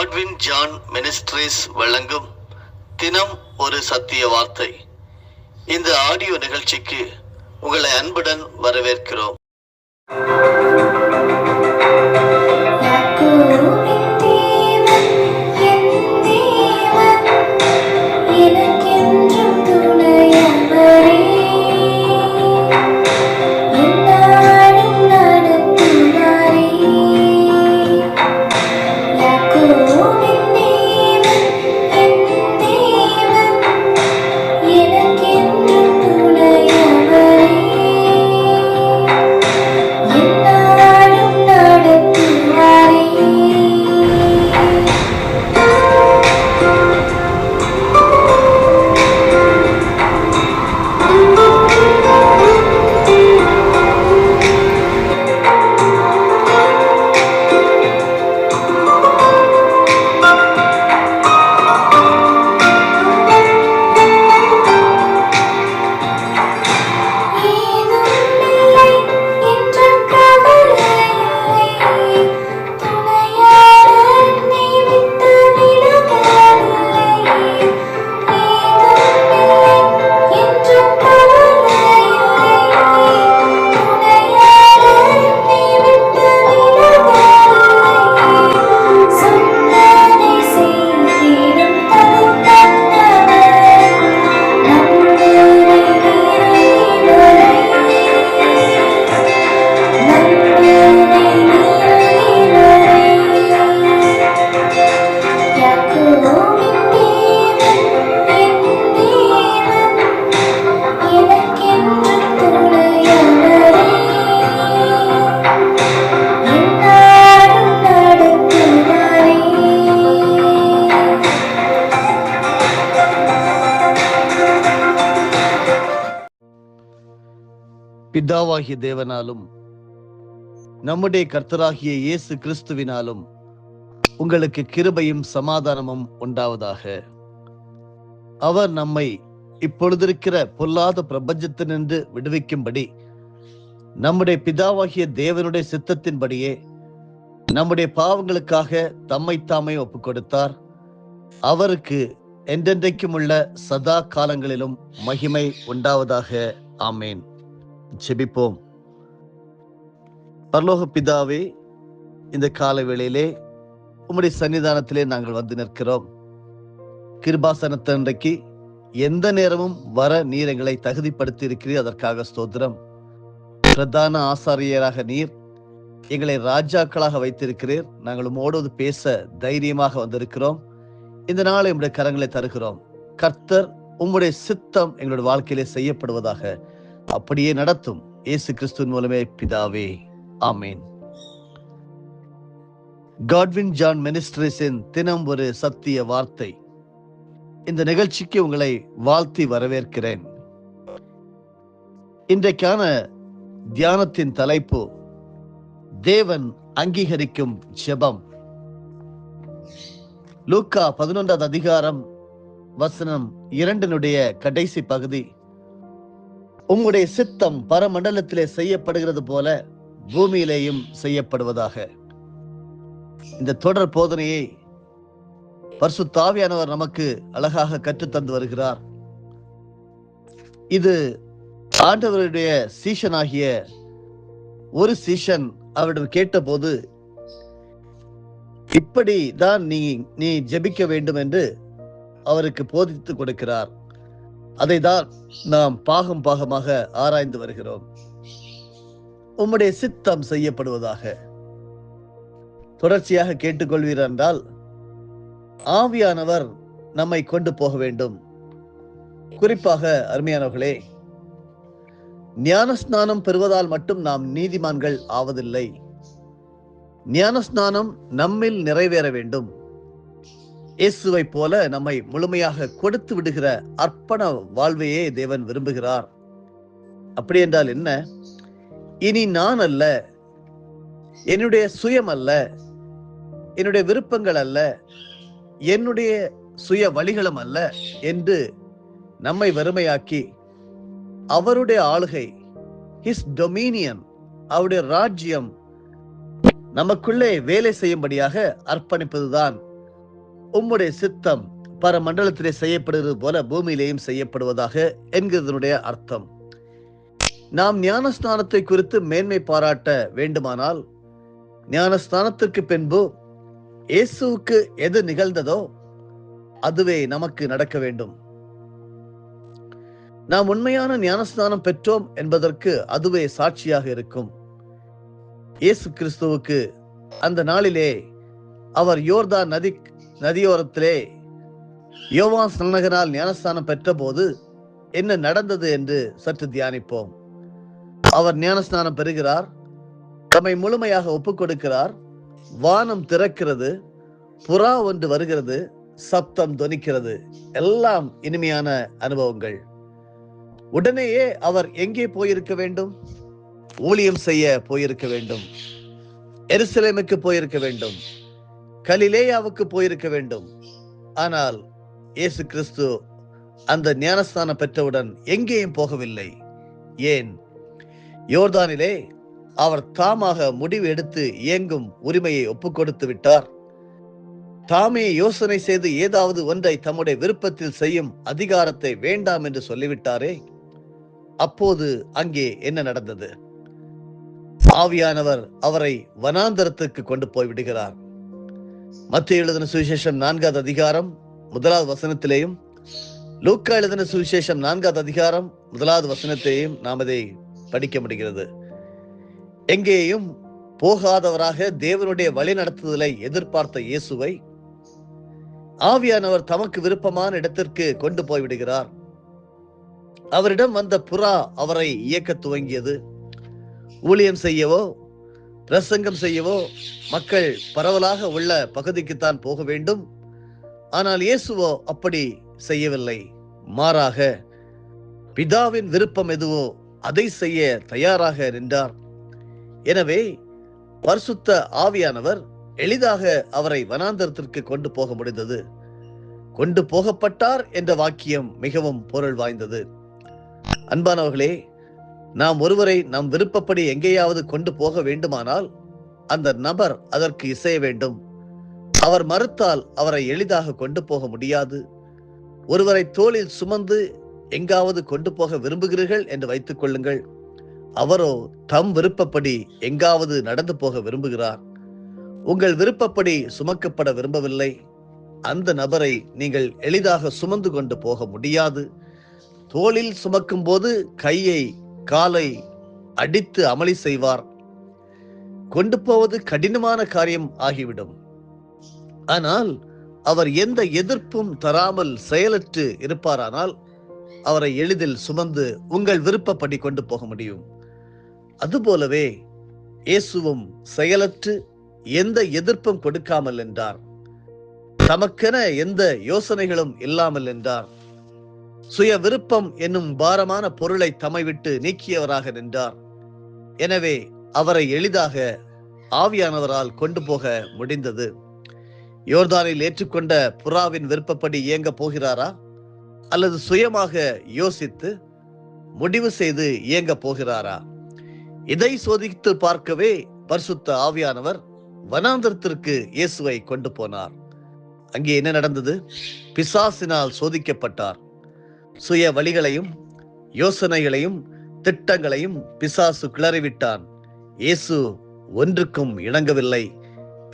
Godwin John ministries வழங்கும் தினம் ஒரு சத்திய வார்த்தை. இந்த ஆடியோ நிகழ்ச்சிக்கு உங்களை அன்புடன் வரவேற்கிறோம். பிதாவாகிய தேவனாலும் நம்முடைய கர்த்தராகிய இயேசு கிறிஸ்துவினாலும் உங்களுக்கு கிருபையும் சமாதானமும் உண்டாவதாக. அவர் நம்மை இப்பொழுதிருக்கிற பொல்லாத பிரபஞ்சத்தினின்று விடுவிக்கும்படி நம்முடைய பிதாவாகிய தேவனுடைய சித்தத்தின்படியே நம்முடைய பாவங்களுக்காக தம்மை தாமே ஒப்புக் கொடுத்தார். அவருக்கு என்றென்றைக்கும் உள்ள சதா காலங்களிலும் மகிமை உண்டாவதாக. ஆமேன். ஜெபிப்போம். பரலோக பிதாவே, இந்த கால வேளையிலே உம்முடைய சன்னிதானத்திலே நாங்கள் வந்து நிற்கிறோம். கிருபாசனத்தன்றைக்கு எந்த நேரமும் வர நீர் எங்களை தகுதிப்படுத்தி இருக்கிறீர். அதற்காக ஸ்தோத்திரம். பிரதான ஆசாரியராக நீர் எங்களை ராஜாக்களாக வைத்திருக்கிறீர். நாங்கள் உம்மோடு பேச தைரியமாக வந்திருக்கிறோம். இந்த நாள் எங்களுடைய கரங்களை தருகிறோம். கர்த்தர் உம்முடைய சித்தம் எங்களுடைய வாழ்க்கையிலே செய்யப்படுவதாக. அப்படியே நடத்தும். இயேசு கிறிஸ்துவின் மூலமே பிதாவே, ஆமேன். காட்வின் ஜான் மினிஸ்ட்ரீஸின் தினம் ஒரு சத்திய வார்த்தை. இந்த நிகழ்ச்சிக்கு உங்களை வாழ்த்தி வரவேற்கிறேன். இன்றைக்கான தியானத்தின் தலைப்பு தேவன் அங்கீகரிக்கும் ஜெபம். லூக்கா 11 அதிகாரம் வசனம் 2 கடைசி பகுதி, உம்முடைய சித்தம் பரமண்டலத்திலே செய்யப்படுகிறது போல பூமியிலேயும் செய்யப்படுவதாக. இந்த தொடர் போதனையை பரிசுத்த ஆவியானவர் நமக்கு அழகாக கற்றுத்தந்து வருகிறார். இது ஆண்டவருடைய சீஷனாகிய ஒரு சீஷன் அவரிடம் கேட்டபோது, இப்படி தான் நீ ஜெபிக்க வேண்டும் என்று அவருக்கு போதித்து கொடுக்கிறார். அதை தான் நாம் பாகம் பாகமாக ஆராய்ந்து வருகிறோம். உம்முடைய சித்தம் செய்யப்படுவதாக தொடர்ச்சியாக கேட்டுக்கொள்வீர் என்றால் ஆவியானவர் நம்மை கொண்டு போக வேண்டும். குறிப்பாக அருமையானவர்களே, ஞானஸ்நானம் பெறுவதால் மட்டும் நாம் நீதிமான்கள் ஆவதில்லை. ஞானஸ்நானம் நம்மில் நிறைவேற வேண்டும். இயேசுவை போல நம்மை முழுமையாக கொடுத்து விடுகிற அர்ப்பண வாழ்வையே தேவன் விரும்புகிறார். அப்படி என்றால் என்ன? இனி நான் அல்ல, என்னுடைய சுயம் அல்ல, என்னுடைய விருப்பங்கள் அல்ல, என்னுடைய சுய வழிகளும் அல்ல என்று நம்மை வறுமையாக்கி அவருடைய ஆளுகை, ஹிஸ் டொமினியன், அவருடைய ராஜ்யம் நமக்குள்ளே வேலை செய்யும்படியாக அர்ப்பணிப்பதுதான் உம்முடைய சித்தம் பரமண்டலத்திலே செய்யப்படுகிறது போல பூமியிலேயும் செய்யப்படுவதாக என்கிறதனுடைய அர்த்தம். நாம் ஞானஸ்நானத்தை குறித்து மேன்மை பாராட்ட வேண்டுமானால் ஞானஸ்நானத்திற்கு பின்பு இயேசுவுக்கு எது நிகழ்ந்ததோ அதுவே நமக்கு நடக்க வேண்டும். நாம் உண்மையான ஞானஸ்நானம் பெற்றோம் என்பதற்கு அதுவே சாட்சியாக இருக்கும். இயேசு கிறிஸ்துவுக்கு அந்த நாளிலே அவர் யோர்தான் நதியோரத்திலே யோவான் ஸ்நானகனால் ஞானஸ்நானம் பெற்ற போது என்ன நடந்தது என்று சற்று தியானிப்போம். அவர் ஞானஸ்நானம் பெறுகிறார், தம்மை முழுமையாக ஒப்புக் கொடுக்கிறார், வானம் திறக்கிறது, புறா ஒன்று வருகிறது, சப்தம் தொனிக்கிறது. எல்லாம் இனிமையான அனுபவங்கள். உடனேயே அவர் எங்கே போயிருக்க வேண்டும்? ஊழியம் செய்ய போயிருக்க வேண்டும், எருசலேமுக்கு போயிருக்க வேண்டும், கலிலேயாவுக்கு போயிருக்க வேண்டும். ஆனால் இயேசு கிறிஸ்து அந்த ஞானஸ்தானம் பெற்றவுடன் எங்கேயும் போகவில்லை. ஏன்? யோர்தானிலே அவர் தாமாக முடிவு எடுத்து இயங்கும் உரிமையை ஒப்புக் கொடுத்து விட்டார். தாமே யோசனை செய்து ஏதாவது ஒன்றை தம்முடைய விருப்பத்தில் செய்யும் அதிகாரத்தை வேண்டாம் என்று சொல்லிவிட்டாரே. அப்போது அங்கே என்ன நடந்தது? ஆவியானவர் அவரை வனாந்தரத்துக்கு கொண்டு போய் விடுகிறார். மத்தேயு எழுதின சுவிசேஷம் 4வது அதிகாரம் 1வது வசனத்திலேயும், லூக்கா எழுதின சுவிசேஷம் 4வது அதிகாரம் 1வது வசனத்தையும் நாம் அதை படிக்க முடிகிறது. எங்கேயும் போகாதவராக தேவனுடைய வழி நடத்துதலை எதிர்பார்த்த இயேசுவை ஆவியானவர் தமக்கு விருப்பமான இடத்திற்கு கொண்டு போய்விடுகிறார். அவரிடம் வந்த புறா அவரை இயக்க துவங்கியது. ஊழியம் செய்யவோ பிரசங்கம் செய்யவோ மக்கள் பரவலாக உள்ள பகுதிக்குத்தான் போக வேண்டும். ஆனால் இயேசுவோ அப்படி செய்யவில்லை. மாறாக பிதாவின் விருப்பம் எதுவோ அதை செய்ய தயாராக நின்றார். எனவே பரிசுத்த ஆவியானவர் எளிதாக அவரை வனாந்தரத்திற்கு கொண்டு போக முடிந்தது. கொண்டு போகப்பட்டார் என்ற வாக்கியம் மிகவும் பொருள் வாய்ந்தது. அன்பானவர்களே, நாம் ஒருவரை நம் விருப்பப்படி எங்கேயாவது கொண்டு போக வேண்டுமானால் அந்த நபர் அதற்கு இசைய வேண்டும். அவர் மறுத்தால் அவரை எளிதாக கொண்டு போக முடியாது. ஒருவரை தோளில் சுமந்து எங்காவது கொண்டு போக விரும்புகிறீர்கள் என்று வைத்துக் கொள்ளுங்கள். அவரோ தம் விருப்பப்படி எங்காவது நடந்து போக விரும்புகிறார். உங்கள் விருப்பப்படி சுமக்கப்பட விரும்பவில்லை. அந்த நபரை நீங்கள் எளிதாக சுமந்து கொண்டு போக முடியாது. தோளில் சுமக்கும் போது கையை காலை அடித்து அமளி செய்வார். கொண்டு போவது கடினமான காரியம் ஆகிவிடும். ஆனால் அவர் எந்த எதிர்ப்பும் தராமல் செயலற்று இருப்பாரானால் அவரை எளிதில் சுமந்து உங்கள் விருப்பப்படி கொண்டு போக முடியும். அதுபோலவே இயேசுவும் செயலற்று எந்த எதிர்ப்பும் கொடுக்காமல் என்றார். தமக்கென எந்த யோசனைகளும் இல்லாமல் என்றார். சுய விருப்பம் என்னும் பாரமான பொருளை தம்மை விட்டு நீக்கியவராக நின்றார். எனவே அவரை எளிதாக ஆவியானவரால் கொண்டு போக முடிந்தது. யோர்தானில் ஏற்றுக்கொண்ட புறாவின் விருப்பப்படி இயங்க போகிறாரா, அல்லது சுயமாக யோசித்து முடிவு செய்து இயங்க போகிறாரா? இதை சோதித்து பார்க்கவே பரிசுத்த ஆவியானவர் வனாந்தரத்திற்கு இயேசுவை கொண்டு போனார். அங்கே என்ன நடந்தது? பிசாசினால் சோதிக்கப்பட்டார். சுய வழிகளையும் யோசனைகளையும் திட்டங்களையும் பிசாசு கிளறிவிட்டான். இயேசு ஒன்றுக்கும் இணங்கவில்லை.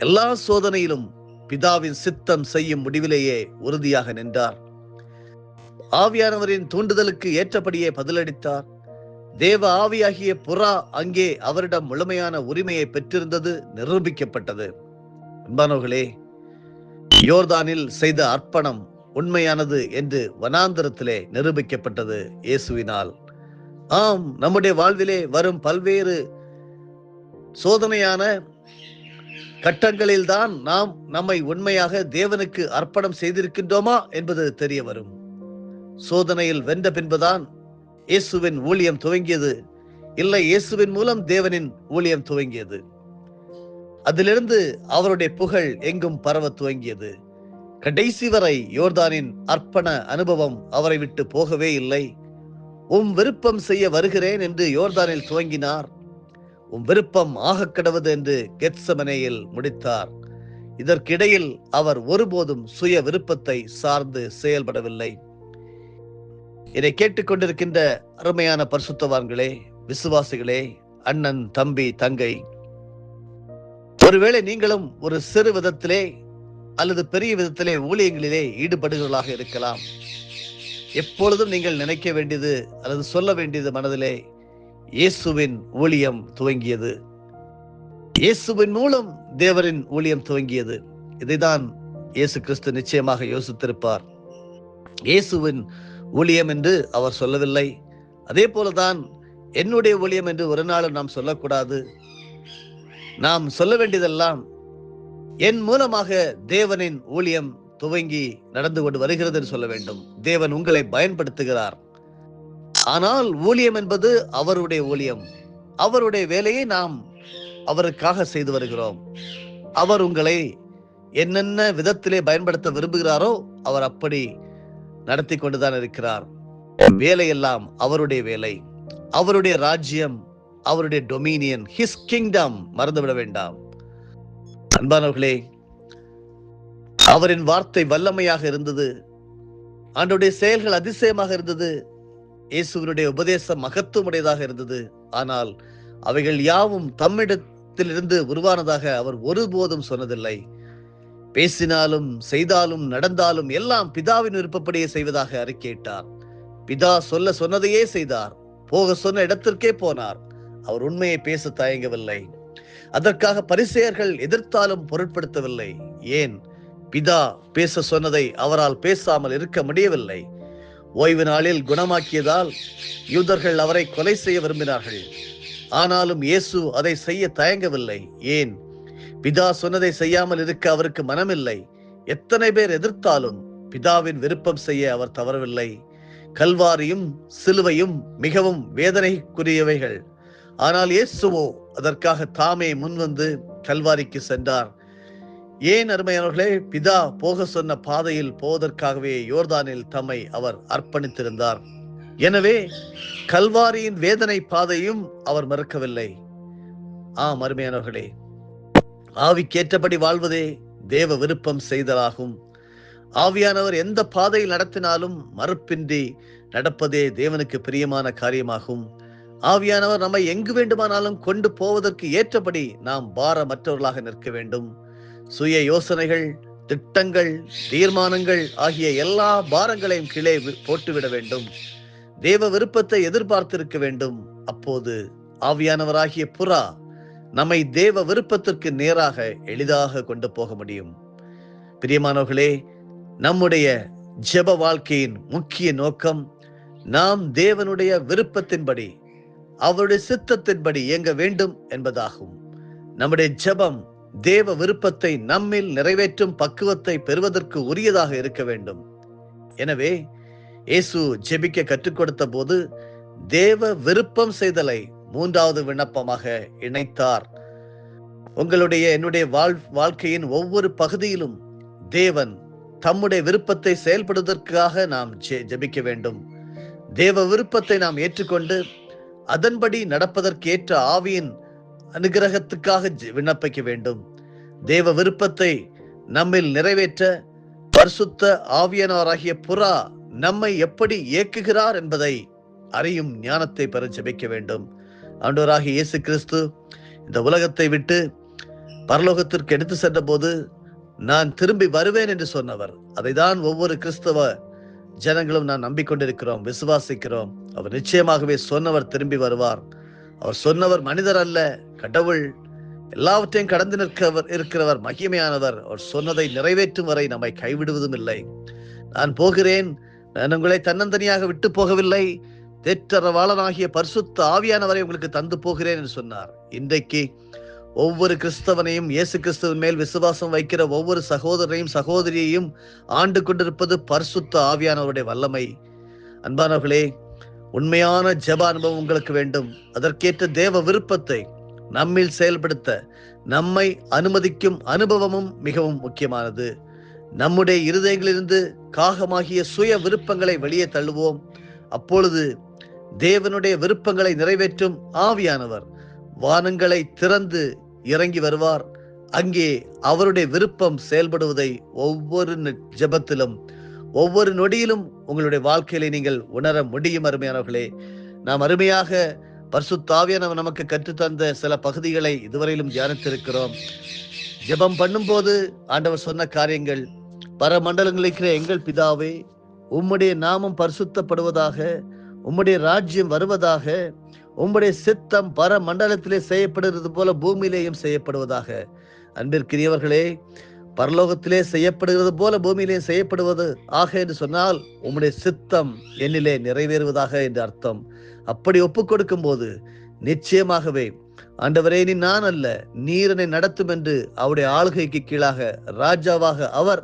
எல்லா சோதனையிலும் பிதாவின் சித்தம் செய்யும் முடிவிலேயே உறுதியாக நின்றார். ஆவியானவரின் தூண்டுதலுக்கு ஏற்றபடியே பதிலளித்தார். தேவ ஆவியாகிய புறா அங்கே அவரிடம் முழுமையான உரிமையை பெற்றிருந்தது நிரூபிக்கப்பட்டது. அன்பானவர்களே, யோர்தானில் செய்த அர்ப்பணம் உண்மையானது என்று வனாந்தரத்திலே நிரூபிக்கப்பட்டது இயேசுவினால். ஆம், நம்முடைய வாழ்விலே வரும் பல்வேறு சோதனையான கட்டங்களில்தான் நாம் நம்மை உண்மையாக தேவனுக்கு அர்ப்பணம் செய்திருக்கின்றோமா என்பது தெரிய வரும். சோதனையில் வென்ற பின்புதான் இயேசுவின் ஊழியம் துவங்கியது. இல்லை, இயேசுவின் மூலம் தேவனின் ஊழியம் துவங்கியது. அதிலிருந்து அவருடைய புகழ் எங்கும் பரவ துவங்கியது. கடைசி வரை யோர்தானின் அர்ப்பண அனுபவம் அவரை விட்டு போகவே இல்லை. உம் விருப்பம் செய்ய வருகிறேன் என்று யோர்தானில் துவங்கினார். உம் விருப்பம் ஆக கடவுது என்று கெத்சமனேயில் முடித்தார். இதற்கிடையில் அவர் ஒருபோதும் சுய விருப்பத்தை சார்ந்து செயல்படவில்லை. இதை கேட்டுக்கொண்டிருக்கின்ற அருமையான பரிசுத்தவான்களே, விசுவாசிகளே, அண்ணன், தம்பி, தங்கை, ஒருவேளை நீங்களும் ஒரு சிறு விதத்திலே அல்லது பெரிய விதத்திலே ஊழியங்களிலே ஈடுபடுகிறவர்களாக இருக்கலாம். எப்பொழுதும் நீங்கள் நினைக்க வேண்டியது அல்லது சொல்ல வேண்டியது மனதிலே, இயேசுவின் ஊழியம் துவங்கியது, இயேசுவின் மூலம் தேவரின் ஊழியம் துவங்கியது. இதைதான் இயேசு கிறிஸ்து நிச்சயமாக யோசித்திருப்பார். இயேசுவின் ஊழியம் என்று அவர் சொல்லவில்லை. அதே போலதான் என்னுடைய ஊழியம் என்று ஒரு நாளும் நாம் சொல்லக்கூடாது. நாம் சொல்ல வேண்டியதெல்லாம் என் மூலமாக தேவனின் ஊழியம் துவங்கி நடந்து கொண்டு வருகிறது என்று சொல்ல வேண்டும். தேவன் உங்களை பயன்படுத்துகிறார். ஆனால் ஊழியம் என்பது அவருடைய ஊழியம். அவருடைய வேலையை நாம் அவருக்காக செய்து வருகிறோம். அவர் உங்களை என்னென்ன விதத்திலே பயன்படுத்த விரும்புகிறாரோ அவர் அப்படி நடத்தி கொண்டுதான் இருக்கிறார். வேலையெல்லாம் அவருடைய வேலை, அவருடைய ராஜ்யம், அவருடைய டொமினியன், ஹிஸ் கிங்டம். மறந்துவிட வேண்டாம் அன்பானவர்களே. அவரின் வார்த்தை வல்லமையாக இருந்தது. ஆண்டவருடைய செயல்கள் அதிசயமாக இருந்தது. இயேசுவினுடைய உபதேசம் மகத்துவமுடையதாக இருந்தது. ஆனால் அவைகள் யாவும் தம்மிடத்திலிருந்து உருவானதாக அவர் ஒருபோதும் சொன்னதில்லை. பேசினாலும் செய்தாலும் நடந்தாலும் எல்லாம் பிதாவின் விருப்பப்படியே செய்வதாக அறிக்கையிட்டார். பிதா சொல்ல சொன்னதையே செய்தார். போக சொன்ன இடத்திற்கே போனார். அவர் உண்மையை பேச தயங்கவில்லை. அதற்காக பரிசேயர்கள் எதிர்த்தாலும் பொருட்படுத்தவில்லை. ஏன்? பிதா பேச சொன்னதை அவரால் பேசாமல் இருக்க முடியவில்லை. ஓய்வு நாளில் குணமாக்கியதால் யூதர்கள் அவரை கொலை செய்ய விரும்பினார்கள். ஆனாலும் இயேசு அதை செய்ய தயங்கவில்லை. ஏன்? பிதா சொன்னதை செய்யாமல் இருக்க அவருக்கு மனமில்லை. எத்தனை பேர் எதிர்த்தாலும் பிதாவின் விருப்பம் செய்ய அவர் தவறவில்லை. கல்வாரியும் சிலுவையும் மிகவும் வேதனைக்குரியவைகள். ஆனால் இயேசுவோ அதற்காக தாமே முன்வந்து கல்வாரிக்கு சென்றார். ஏன் அருமையானவர்களே? பிதா போக சொன்ன பாதையில் போவதற்காகவே யோர்தானில் தம்மை அவர் அர்ப்பணித்திருந்தார். எனவே கல்வாரியின் வேதனை பாதையும் அவர் மறுக்கவில்லை. ஆம் அருமையானவர்களே, ஆவிக்கேற்றபடி வாழ்வதே தேவ விருப்பம் செய்தலாகும். ஆவியானவர் எந்த பாதையில் நடத்தினாலும் மறுப்பின்றி நடப்பதே தேவனுக்கு பிரியமான காரியமாகும். ஆவியானவர் நம்மை எங்கு வேண்டுமானாலும் கொண்டு போவதற்கு ஏற்றபடி நாம் பாரமற்றவர்களாக நிற்க வேண்டும். சுய யோசனைகள், திட்டங்கள், தீர்மானங்கள் ஆகிய எல்லா பாரங்களையும் கீழே போட்டுவிட வேண்டும். தேவ விருப்பத்தை எதிர்பார்த்திருக்க வேண்டும். அப்போது ஆவியானவராகிய புறா நம்மை தேவ விருப்பத்திற்கு நேராக எளிதாக கொண்டு போக முடியும். பிரியமானவர்களே, நம்முடைய ஜெப வாழ்க்கையின் முக்கிய நோக்கம் நாம் தேவனுடைய விருப்பத்தின்படி, அவருடைய சித்தத்தின்படி இயங்க வேண்டும் என்பதாகும். நம்முடைய ஜெபம் தேவ விருப்பத்தை நம்மில் நிறைவேற்றும் பக்குவத்தை பெறுவதற்கு உரியதாக இருக்க வேண்டும். எனவே இயேசு ஜெபிக்க கற்றுக் கொடுத்த போது தேவ விருப்பம் செய்தலை 3வது விண்ணப்பமாக இணைத்தார். உங்களுடைய என்னுடைய வாழ்க்கையின் ஒவ்வொரு பகுதியிலும் தேவன் தம்முடைய விருப்பத்தை செயல்படுவதற்காக நாம் ஜெபிக்க வேண்டும். தேவ விருப்பத்தை நாம் ஏற்றுக்கொண்டு அதன்படி நடப்பதற்கேற்ற ஆவியின் அனுகிரகத்துக்காக விண்ணப்பிக்க வேண்டும். தேவ விருப்பத்தை நம்மில் நிறைவேற்ற பரிசுத்த ஆவியானவராகிய புறா நம்மை எப்படி இயக்குகிறார் என்பதை அறியும் ஞானத்தை பெற ஜெபிக்க வேண்டும். ஆண்டவராகிய இயேசு கிறிஸ்து இந்த உலகத்தை விட்டு பரலோகத்திற்கு எடுத்து சென்ற போது நான் திரும்பி வருவேன் என்று சொன்னவர். அதைதான் ஒவ்வொரு கிறிஸ்தவ ஜனங்களும் நான் நம்பிக்கொண்டிருக்கிறோம், விசுவாசிக்கிறோம். அவர் நிச்சயமாகவே சொன்னவர் திரும்பி வருவார். அவர் சொன்னவர் மனிதர் அல்ல, கடவுள். எல்லாவற்றையும் கடந்து இருக்கிறவர், மகிமையானவர். அவர் சொன்னதை நிறைவேற்றும் வரை நம்மை கைவிடுவதும் இல்லை. நான் போகிறேன், நான் உங்களை தன்னந்தனியாக விட்டு போகவில்லை, தேற்றரவாளனாகிய பரிசுத்த ஆவியானவரை உங்களுக்கு தந்து போகிறேன் என்று சொன்னார். இன்றைக்கு ஒவ்வொரு கிறிஸ்தவனையும், இயேசு கிறிஸ்துவின் மேல் விசுவாசம் வைக்கிற ஒவ்வொரு சகோதரனையும் சகோதரியையும் ஆண்டு கொண்டிருப்பது பரிசுத்த ஆவியானவருடைய வல்லமை. அன்பானவர்களே, உண்மையான ஜெப அனுபவம் உங்களுக்கு வேண்டும். அதற்கேற்ற தேவ விருப்பத்தை நம்மில் செயல்படுத்த நம்மை அனுமதிக்கும் அனுபவமும் மிகவும் முக்கியமானது. நம்முடைய இருதயங்களிலிருந்து காகமாகிய சுய விருப்பங்களை வெளியே தள்ளுவோம். அப்பொழுது தேவனுடைய விருப்பங்களை நிறைவேற்றும் ஆவியானவர் வானங்களை திறந்து இறங்கி வருவார். அங்கே அவருடைய விருப்பம் செயல்படுவதை ஒவ்வொரு ஜெபத்திலும் ஒவ்வொரு நொடியிலும் உங்களுடைய வாழ்க்கையில நீங்கள் உணர முடியும். அருமையானவர்களே, நாம் அருமையாக பரிசுத்த ஆவியானவர் நமக்கு கற்றுத்தந்த சில பகுதிகளை இதுவரையிலும் தியானித்திருக்கிறோம். ஜெபம் பண்ணும்போது ஆண்டவர் சொன்ன காரியங்கள், பரமண்டலங்களில் இருக்கிற எங்கள் பிதாவே, உம்முடைய நாமம் பரிசுத்தப்படுவதாக, உம்முடைய ராஜ்யம் வருவதாக, உம்முடைய சித்தம் பரமண்டலத்திலே செய்யப்படுகிறது போல பூமியிலேயும் செய்யப்படுவதாக. அன்பிற்குரியவர்களே, பரலோகத்திலே செய்யப்படுகிறது போல பூமியிலே செய்யப்படுவது ஆக என்று சொன்னால் உம்முடைய சித்தம் என்னிலே நிறைவேறுவதாக என்று அர்த்தம். அப்படி ஒப்புக் கொடுக்கும் போது நிச்சயமாகவே ஆண்டவரே, நீ நான் அல்ல, நீர் என்னை நடத்தும் என்று அவருடைய ஆளுகைக்கு கீழாக ராஜாவாக அவர்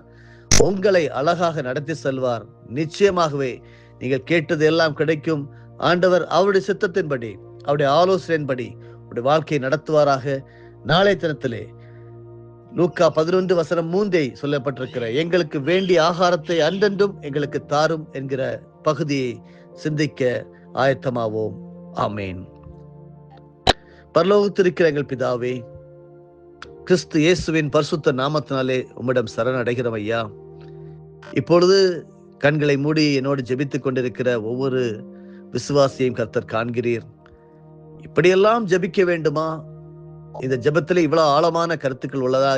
உங்களை அழகாக நடத்தி செல்வார். நிச்சயமாகவே நீங்கள் கேட்டது எல்லாம் கிடைக்கும். ஆண்டவர் அவருடைய சித்தத்தின்படி, அவருடைய ஆலோசனையின்படி அவருடைய வாழ்க்கையை நடத்துவாராக. நாளை தினத்திலே லூக்கா 11:3 சொல்லப்பட்டிருக்கிற எங்களுக்கு வேண்டிய ஆகாரத்தை அன்றென்றும் எங்களுக்கு தாரும் என்கிற பகுதியை சிந்திக்க ஆயத்தமாவோம். ஆமேன். பரலோகத்திருக்கிற எங்கள் பிதாவே, கிறிஸ்து இயேசுவின் பரிசுத்த நாமத்தினாலே உம்மிடம் சரணடைகிறோம் ஐயா. இப்பொழுது கண்களை மூடி என்னோடு ஜெபித்துக் கொண்டிருக்கிற ஒவ்வொரு விசுவாசியையும் கர்த்தர் காண்கிறீர். இப்படியெல்லாம் ஜெபிக்க வேண்டுமா? இந்த ஜெபத்திலே இவ்வளவு ஆழமான கருத்துக்கள் உள்ளதா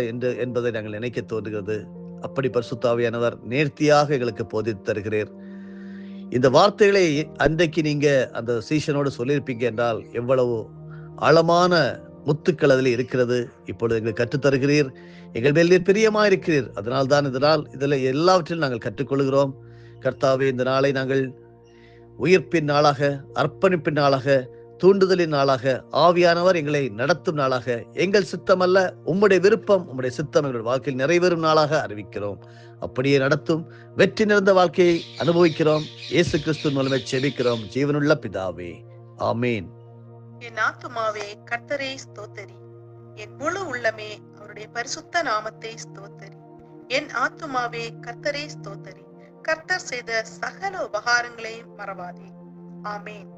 என்பதை நாங்கள் நினைக்க தோன்றுகிறது. அப்படி பரிசுத்த ஆவியானவர் நேர்த்தியாக எங்களுக்கு போதித்து தருகிறீர். இந்த வார்த்தைகளை அன்றைக்கு நீங்க அந்த சீஷனோடு சொல்லியிருப்பீங்க என்றால் எவ்வளவு ஆழமான முத்துக்கள் அதில் இருக்கிறது. இப்பொழுது எங்களுக்கு கற்றுத்தருகிறீர். எங்கள் மேல் நீர் பிரியமா இருக்கிறீர். அதனால்தான் இதில் எல்லாவற்றிலும் நாங்கள் கற்றுக்கொள்கிறோம். கர்த்தாவே, இந்த நாளை நாங்கள் உயிர்ப்பின் நாளாக, அர்ப்பணிப்பின் நாளாக, தூண்டுதலின் நாளாக, ஆவியானவர் எங்களை நடத்தும் நாளாக, எங்கள் சித்தம் அல்ல உம்முடைய விருப்பம், உம்முடைய சித்தம் எங்கள் வாழ்க்கையில் நிறைவேறும் நாளாக அறிவிக்கிறோம். அப்படியே நடத்தும் வெற்றி நிறைந்த வாழ்க்கையை அனுபவிக்கிறோம். இயேசு கிறிஸ்து மூலமே ஜெபிக்கிறோம் ஜீவனுள்ள பிதாவே, ஆமேன். என் ஆத்துமாவே கர்த்தரை ஸ்தோத்தரி, என் முழு உள்ளமே அவருடைய பரிசுத்த நாமத்தை ஸ்தோத்தரி. என் ஆத்துமாவே கர்த்தரை ஸ்தோத்தரி, கர்த்தர் செய்த சகல உபகாரங்களையும் மறவாதே. ஆமேன்.